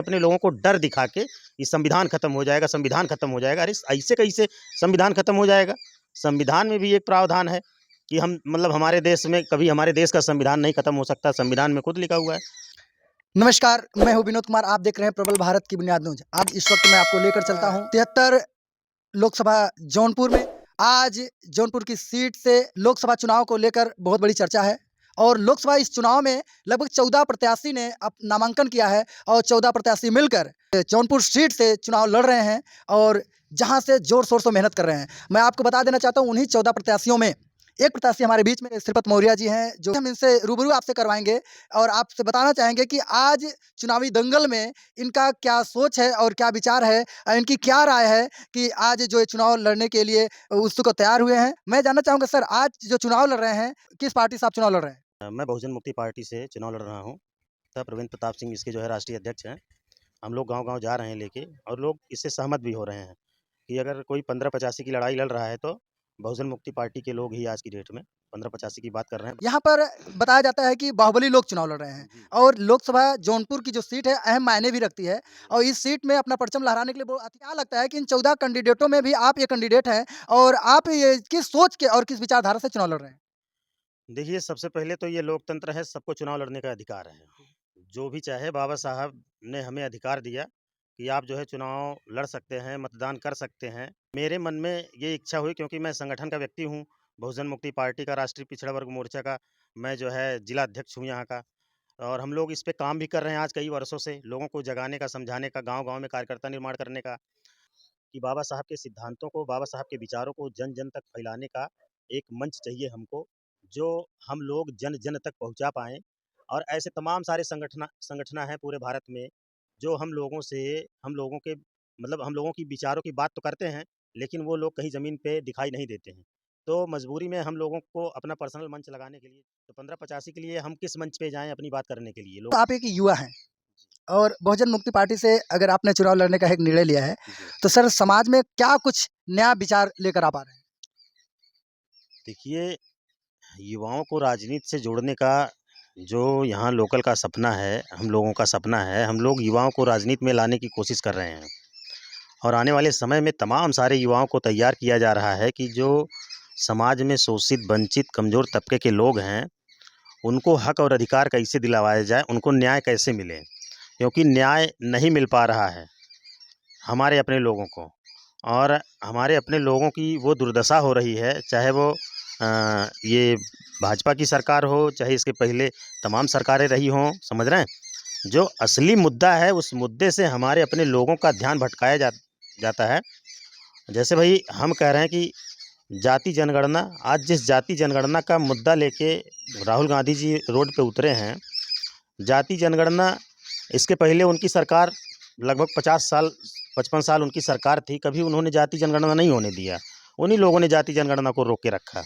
अपने लोगों को डर दिखा के ये संविधान खत्म हो जाएगा, संविधान खत्म हो जाएगा। अरे ऐसे कैसे संविधान खत्म हो जाएगा? संविधान में भी एक प्रावधान है कि हम मतलब हमारे देश में कभी हमारे देश का संविधान नहीं खत्म हो सकता, संविधान में खुद लिखा हुआ है। नमस्कार, मैं हूं विनोद कुमार। आप देख रहे हैं प्रबल भारत की बुनियाद न्यूज। आज इस वक्त मैं आपको लेकर चलता हूं 73 लोकसभा जौनपुर में। आज जौनपुर की सीट से लोकसभा चुनाव को लेकर बहुत बड़ी चर्चा है और लोकसभा इस चुनाव में लगभग 14 प्रत्याशी ने नामांकन किया है और 14 प्रत्याशी मिलकर जौनपुर सीट से चुनाव लड़ रहे हैं और जहां से जोर शोर से मेहनत कर रहे हैं। मैं आपको बता देना चाहता हूं, उन्हीं 14 प्रत्याशियों में एक प्रत्याशी हमारे बीच में श्रीपत मौर्य जी हैं, जो हम इनसे रूबरू आपसे करवाएंगे और आपसे बताना चाहेंगे कि आज चुनावी दंगल में इनका क्या सोच है और क्या विचार है, इनकी क्या राय है कि आज जो ये चुनाव लड़ने के लिए उत्सुक और तैयार हुए हैं। मैं जानना चाहूँगा सर, आज जो चुनाव लड़ रहे हैं, किस पार्टी से आप चुनाव लड़ रहे हैं? मैं बहुजन मुक्ति पार्टी से चुनाव लड़ रहा हूँ तथा प्रवीण प्रताप सिंह इसके जो है राष्ट्रीय अध्यक्ष हैं। हम लोग गांव-गांव जा रहे हैं लेके और लोग इससे सहमत भी हो रहे हैं कि अगर कोई 15-85 की लड़ाई लड़ रहा है तो बहुजन मुक्ति पार्टी के लोग ही आज की डेट में 15-85 की बात कर रहे हैं। यहाँ पर बताया जाता है कि बाहुबली लोग चुनाव लड़ रहे हैं जी। और लोकसभा जौनपुर की जो सीट है अहम मायने भी रखती है और इस सीट में अपना परचम लहराने के लिए क्या लगता है कि इन 14 कैंडिडेटों में भी आप ये कैंडिडेट हैं और आप ये किस सोच के और किस विचारधारा से चुनाव लड़ रहे हैं? देखिए, सबसे पहले तो ये लोकतंत्र है, सबको चुनाव लड़ने का अधिकार है। जो भी चाहे बाबा साहब ने हमें अधिकार दिया कि आप जो है चुनाव लड़ सकते हैं, मतदान कर सकते हैं। मेरे मन में ये इच्छा हुई क्योंकि मैं संगठन का व्यक्ति हूँ, बहुजन मुक्ति पार्टी का राष्ट्रीय पिछड़ा वर्ग मोर्चा का मैं जो है जिला अध्यक्ष हूँ यहाँ का। और हम लोग इस पे काम भी कर रहे हैं आज कई वर्षों से, लोगों को जगाने का, समझाने का, गाँव-गाँव में कार्यकर्ता निर्माण करने का, कि बाबा साहब के सिद्धांतों को, बाबा साहब के विचारों को जन-जन तक फैलाने का एक मंच चाहिए हमको, जो हम लोग जन-जन तक पहुँचा पाएँ। और ऐसे तमाम सारे संगठना हैं पूरे भारत में, जो हम लोगों के मतलब हम लोगों की विचारों की बात तो करते हैं, लेकिन वो लोग कहीं ज़मीन पे दिखाई नहीं देते हैं। तो मजबूरी में हम लोगों को अपना पर्सनल मंच लगाने के लिए, तो 15-85 के लिए हम किस मंच पे जाएँ अपनी बात करने के लिए? तो आप एक युवा हैं और बहुजन मुक्ति पार्टी से अगर आपने चुनाव लड़ने का एक निर्णय लिया है, जी। तो सर समाज में क्या कुछ नया विचार लेकर आप आ रहे हैं? देखिए, युवाओं को राजनीति से जोड़ने का जो यहाँ लोकल का सपना है, हम लोगों का सपना है, हम लोग युवाओं को राजनीति में लाने की कोशिश कर रहे हैं। और आने वाले समय में तमाम सारे युवाओं को तैयार किया जा रहा है कि जो समाज में शोषित, वंचित, कमज़ोर तबके के लोग हैं, उनको हक और अधिकार कैसे दिलवाया जाए, उनको न्याय कैसे मिले। क्योंकि न्याय नहीं मिल पा रहा है हमारे अपने लोगों को, और हमारे अपने लोगों की वो दुर्दशा हो रही है, चाहे वो ये भाजपा की सरकार हो, चाहे इसके पहले तमाम सरकारें रही हों, समझ रहे हैं? जो असली मुद्दा है, उस मुद्दे से हमारे अपने लोगों का ध्यान भटकाया जाता है। जैसे भई हम कह रहे हैं कि जाति जनगणना, आज जिस जाति जनगणना का मुद्दा लेके राहुल गांधी जी रोड पे उतरे हैं, जाति जनगणना इसके पहले उनकी सरकार लगभग 50 साल 55 साल उनकी सरकार थी, कभी उन्होंने जाति जनगणना नहीं होने दिया। उन्हीं लोगों ने जाति जनगणना को रोक के रखा।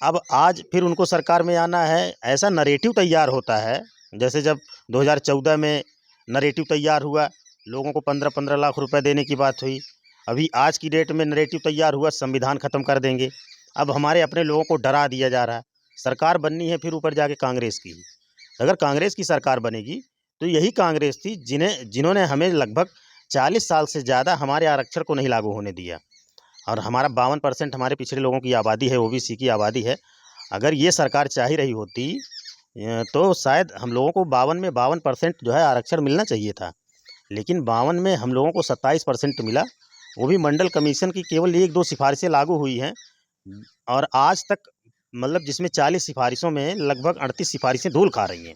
अब आज फिर उनको सरकार में आना है, ऐसा नैरेटिव तैयार होता है, जैसे जब 2014 में नैरेटिव तैयार हुआ, लोगों को 15-15 लाख रुपए देने की बात हुई। अभी आज की डेट में नैरेटिव तैयार हुआ, संविधान खत्म कर देंगे। अब हमारे अपने लोगों को डरा दिया जा रहा है। सरकार बननी है फिर ऊपर जाके कांग्रेस की। अगर कांग्रेस की सरकार बनेगी, तो यही कांग्रेस थी जिन्होंने हमें लगभग 40 साल से ज़्यादा हमारे आरक्षण को नहीं लागू होने दिया। और हमारा 52% हमारे पिछड़े लोगों की आबादी है, ओबीसी की आबादी है। अगर ये सरकार चाह ही रही होती तो शायद हम लोगों को 52% जो है आरक्षण मिलना चाहिए था। लेकिन 52 में हम लोगों को 27% मिला, वो भी मंडल कमीशन की केवल 1-2 सिफारिशें लागू हुई हैं। और आज तक मतलब जिसमें 40 सिफारिशों में लगभग 38 सिफारिशें धूल खा रही हैं।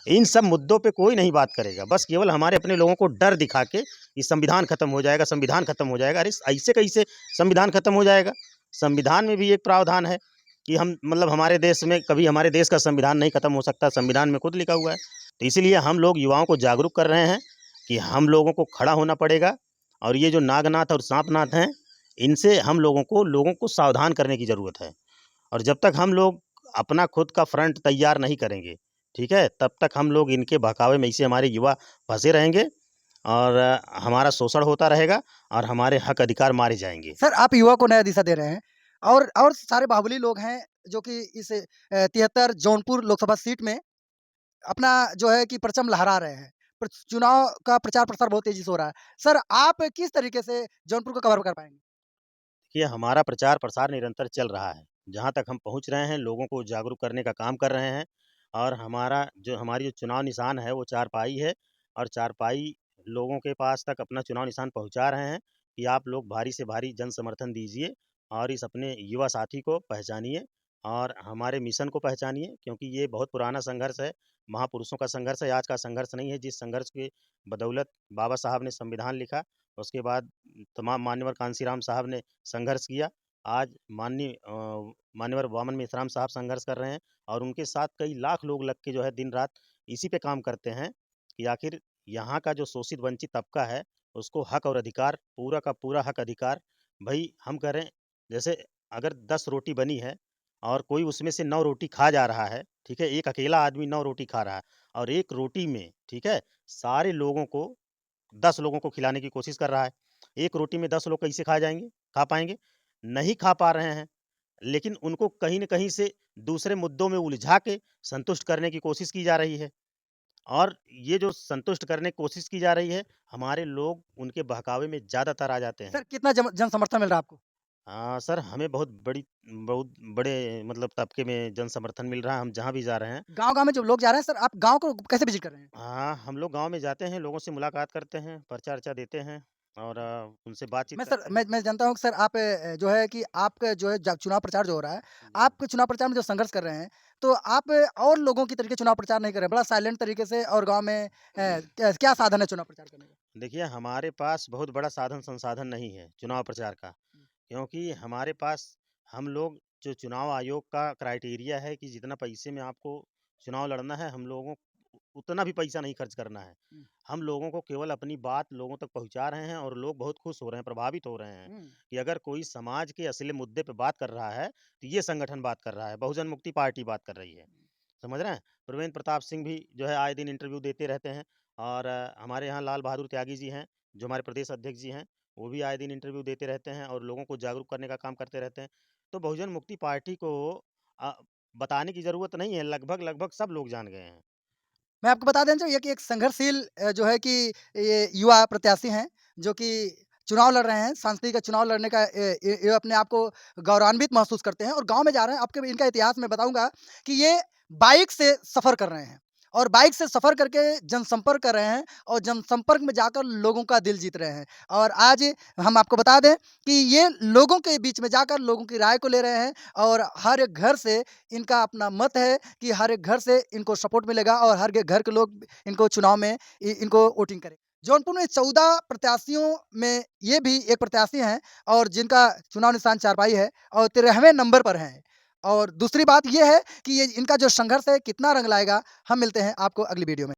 इन सब मुद्दों पे कोई नहीं बात करेगा, बस केवल हमारे अपने लोगों को डर दिखा के ये संविधान खत्म हो जाएगा, संविधान खत्म हो जाएगा। अरे ऐसे कैसे संविधान खत्म हो जाएगा? संविधान में भी एक प्रावधान है कि हम मतलब हमारे देश में कभी हमारे देश का संविधान नहीं खत्म हो सकता, संविधान में खुद लिखा हुआ है। तो इसीलिए हम लोग युवाओं को जागरूक कर रहे हैं कि हम लोगों को खड़ा होना पड़ेगा, और ये जो नागनाथ और सांपनाथ हैं, इनसे हम लोगों को सावधान करने की ज़रूरत है। और जब तक हम लोग अपना खुद का फ्रंट तैयार नहीं करेंगे, ठीक है, तब तक हम लोग इनके बहकावे में ऐसे हमारे युवा फंसे रहेंगे और हमारा शोषण होता रहेगा और हमारे हक अधिकार मारे जाएंगे। सर, आप युवा को नया दिशा दे रहे हैं और सारे बाहुबली लोग हैं जो कि इस 73 जौनपुर लोकसभा सीट में अपना जो है कि परचम लहरा रहे हैं। चुनाव का प्रचार प्रसार बहुत तेजी से हो रहा है। सर, आप किस तरीके से जौनपुर को कवर कर पाएंगे? ये हमारा प्रचार प्रसार निरंतर चल रहा है। जहाँ तक हम पहुँच रहे हैं, लोगों को जागरूक करने का काम कर रहे हैं और हमारी जो चुनाव निशान है वो चारपाई है और चारपाई लोगों के पास तक अपना चुनाव निशान पहुँचा रहे हैं कि आप लोग भारी से भारी जन समर्थन दीजिए और इस अपने युवा साथी को पहचानिए और हमारे मिशन को पहचानिए, क्योंकि ये बहुत पुराना संघर्ष है, महापुरुषों का संघर्ष है, आज का संघर्ष नहीं है। जिस संघर्ष के बदौलत बाबा साहब ने संविधान लिखा, उसके बाद तमाम मान्यवर कांशीराम साहब ने संघर्ष किया। आज मान्यवर वामन मेश्राम साहब संघर्ष कर रहे हैं और उनके साथ कई लाख लोग लग के जो है दिन-रात इसी पे काम करते हैं कि आखिर यहाँ का जो शोषित वंचित तबका है, उसको हक और अधिकार, पूरा का पूरा हक अधिकार भई हम करें। जैसे अगर 10 रोटी बनी है और कोई उसमें से 9 रोटी खा जा रहा है, ठीक है? एक अकेला आदमी 9 रोटी खा रहा है और 1 रोटी में, ठीक है? सारे लोगों को 10 लोगों को खिलाने की कोशिश कर रहा है। 1 रोटी में 10 लोग कैसे खा पाएँगे? नहीं खा पा रहे हैं, लेकिन उनको कहीं न कहीं से दूसरे मुद्दों में उलझा के संतुष्ट करने की कोशिश की जा रही है और ये जो संतुष्ट करने की कोशिश की जा रही है, हमारे लोग उनके बहकावे में ज़्यादातर आ जाते हैं। सर, कितना जन समर्थन मिल रहा है आपको? सर हमें बहुत बड़े मतलब तबके में जन समर्थन मिल रहा है, हम जहाँ भी जा रहे हैं। गाँव-गाँव में जो लोग जा रहे हैं सर, आप गाँव को कैसे विज़िट कर रहे हैं? हाँ, हम लोग गाँव में जाते हैं, लोगों से मुलाकात करते हैं, पर्चा-वर्चा देते हैं और उनसे बातचीत मैं सर करते हैं। मैं जानता हूँ कि सर आप जो है कि आपका जो है ज चुनाव प्रचार जो हो रहा है, जी। आप चुनाव प्रचार में जो संघर्ष कर रहे हैं, तो आप और लोगों की तरीके चुनाव प्रचार नहीं कर रहे हैं, बड़ा साइलेंट तरीके से और गाँव में क्या साधन है चुनाव प्रचार करने का? देखिए, हमारे पास बहुत बड़ा साधन-संसाधन नहीं है चुनाव प्रचार का, क्योंकि हमारे पास हम लोग जो चुनाव आयोग का क्राइटेरिया है कि जितना पैसे में आपको चुनाव लड़ना है, हम लोगों उतना भी पैसा नहीं खर्च करना है। हुँ, हम लोगों को केवल अपनी बात लोगों तक पहुँचा रहे हैं और लोग बहुत खुश हो रहे हैं, प्रभावित हो रहे हैं हुँ। कि अगर कोई समाज के असली मुद्दे पे बात कर रहा है, तो ये संगठन बात कर रहा है, बहुजन मुक्ति पार्टी बात कर रही है। समझ रहे हैं? प्रवीण प्रताप सिंह भी जो है आए दिन इंटरव्यू देते रहते हैं और हमारे यहाँ लाल बहादुर त्यागी जी हैं, जो हमारे प्रदेश अध्यक्ष जी हैं, वो भी आए दिन इंटरव्यू देते रहते हैं और लोगों को जागरूक करने का काम करते रहते हैं। तो बहुजन मुक्ति पार्टी को अ, बताने की ज़रूरत नहीं है, लगभग सब लोग जान गए हैं। मैं आपको बता देना चाहिए कि एक संघर्षशील जो है कि ये युवा प्रत्याशी हैं, जो कि चुनाव लड़ रहे हैं, सांसदीय का चुनाव लड़ने का ये अपने आप को गौरवान्वित महसूस करते हैं और गाँव में जा रहे हैं। आपको इनका इतिहास मैं बताऊँगा कि ये बाइक से सफ़र कर रहे हैं और बाइक से सफ़र करके जनसंपर्क कर रहे हैं और जनसंपर्क में जाकर लोगों का दिल जीत रहे हैं। और आज हम आपको बता दें कि ये लोगों के बीच में जाकर लोगों की राय को ले रहे हैं और हर एक घर से इनका अपना मत है कि हर एक घर से इनको सपोर्ट मिलेगा और हर घर के लोग इनको चुनाव में इनको वोटिंग करें। जौनपुर में 14 प्रत्याशियों में ये भी एक प्रत्याशी हैं और जिनका चुनाव निशान चारपाई है और 13वें नंबर पर हैं। और दूसरी बात ये है कि ये इनका जो संघर्ष है कितना रंग लाएगा, हम मिलते हैं आपको अगली वीडियो में।